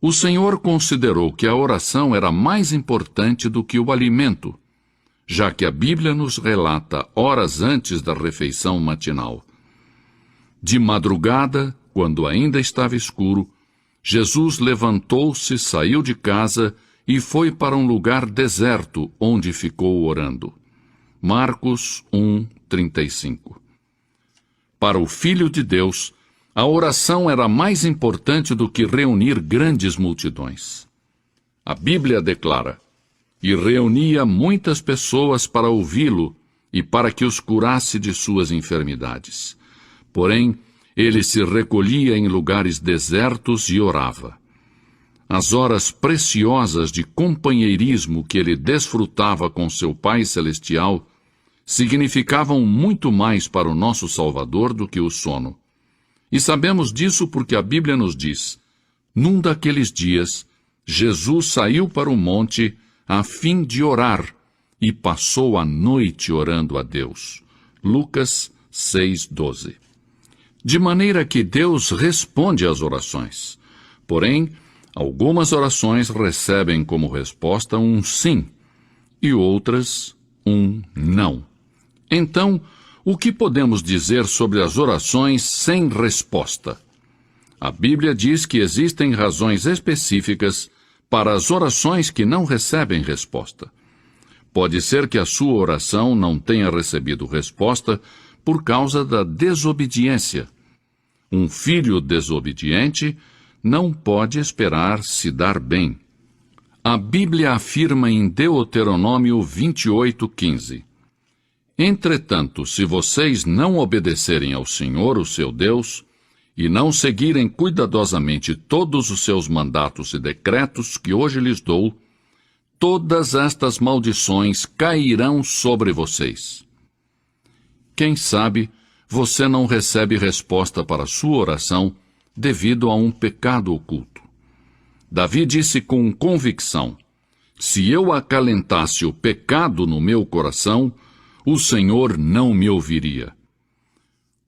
O Senhor considerou que a oração era mais importante do que o alimento, já que a Bíblia nos relata horas antes da refeição matinal. De madrugada, quando ainda estava escuro, Jesus levantou-se, saiu de casa e foi para um lugar deserto, onde ficou orando. Marcos 1:35. Para o Filho de Deus, a oração era mais importante do que reunir grandes multidões. A Bíblia declara: "E reunia muitas pessoas para ouvi-lo e para que os curasse de suas enfermidades. Porém, ele se recolhia em lugares desertos e orava." As horas preciosas de companheirismo que ele desfrutava com seu Pai Celestial significavam muito mais para o nosso Salvador do que o sono. E sabemos disso porque a Bíblia nos diz: "Num daqueles dias, Jesus saiu para o monte a fim de orar e passou a noite orando a Deus." Lucas 6:12. De maneira que Deus responde às orações. Porém, algumas orações recebem como resposta um sim e outras um não. Então, o que podemos dizer sobre as orações sem resposta? A Bíblia diz que existem razões específicas para as orações que não recebem resposta. Pode ser que a sua oração não tenha recebido resposta por causa da desobediência. Um filho desobediente não pode esperar se dar bem. A Bíblia afirma em Deuteronômio 28:15: "Entretanto, se vocês não obedecerem ao Senhor, o seu Deus, e não seguirem cuidadosamente todos os seus mandatos e decretos que hoje lhes dou, todas estas maldições cairão sobre vocês." Quem sabe você não recebe resposta para sua oração devido a um pecado oculto. Davi disse com convicção: "Se eu acalentasse o pecado no meu coração, o Senhor não me ouviria."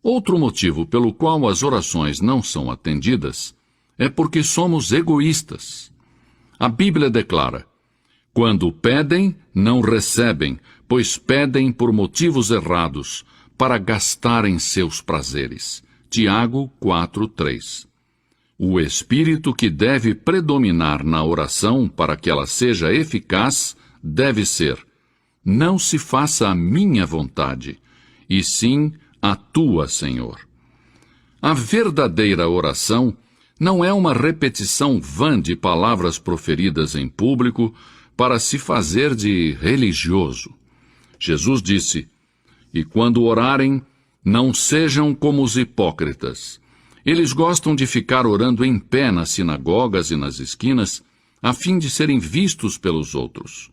Outro motivo pelo qual as orações não são atendidas é porque somos egoístas. A Bíblia declara: "Quando pedem, não recebem, pois pedem por motivos errados, para gastarem seus prazeres." Tiago 4:3. O espírito que deve predominar na oração para que ela seja eficaz deve ser: "Não se faça a minha vontade, e sim a tua, Senhor." A verdadeira oração não é uma repetição vã de palavras proferidas em público para se fazer de religioso. Jesus disse: "E quando orarem, não sejam como os hipócritas. Eles gostam de ficar orando em pé nas sinagogas e nas esquinas, a fim de serem vistos pelos outros.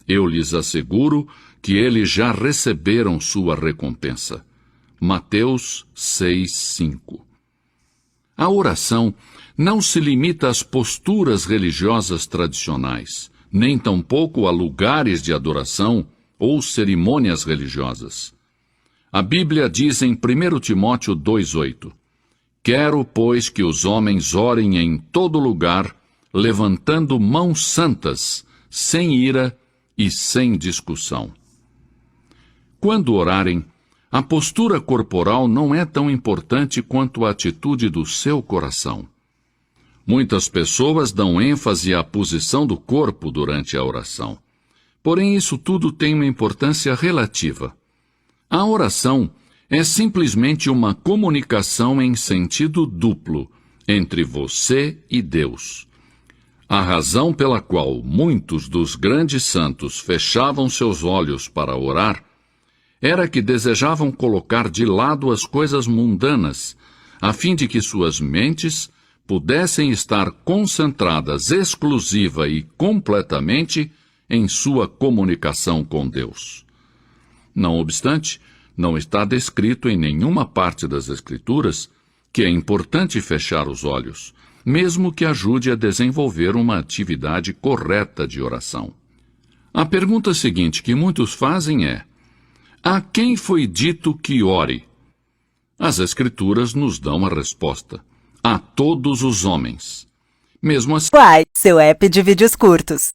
Eu lhes asseguro que eles já receberam sua recompensa." Mateus 6:5. A oração não se limita às posturas religiosas tradicionais, nem tampouco a lugares de adoração ou cerimônias religiosas. A Bíblia diz em 1 Timóteo 2:8: "Quero, pois, que os homens orem em todo lugar, levantando mãos santas, sem ira e sem discussão." Quando orarem, a postura corporal não é tão importante quanto a atitude do seu coração. Muitas pessoas dão ênfase à posição do corpo durante a oração. Porém, isso tudo tem uma importância relativa. A oração é simplesmente uma comunicação em sentido duplo entre você e Deus. A razão pela qual muitos dos grandes santos fechavam seus olhos para orar era que desejavam colocar de lado as coisas mundanas, a fim de que suas mentes pudessem estar concentradas exclusiva e completamente em sua comunicação com Deus. Não obstante, não está descrito em nenhuma parte das Escrituras que é importante fechar os olhos, mesmo que ajude a desenvolver uma atividade correta de oração. A pergunta seguinte que muitos fazem é: a quem foi dito que ore? As Escrituras nos dão a resposta: a todos os homens. Mesmo assim, Quai, seu app de vídeos curtos.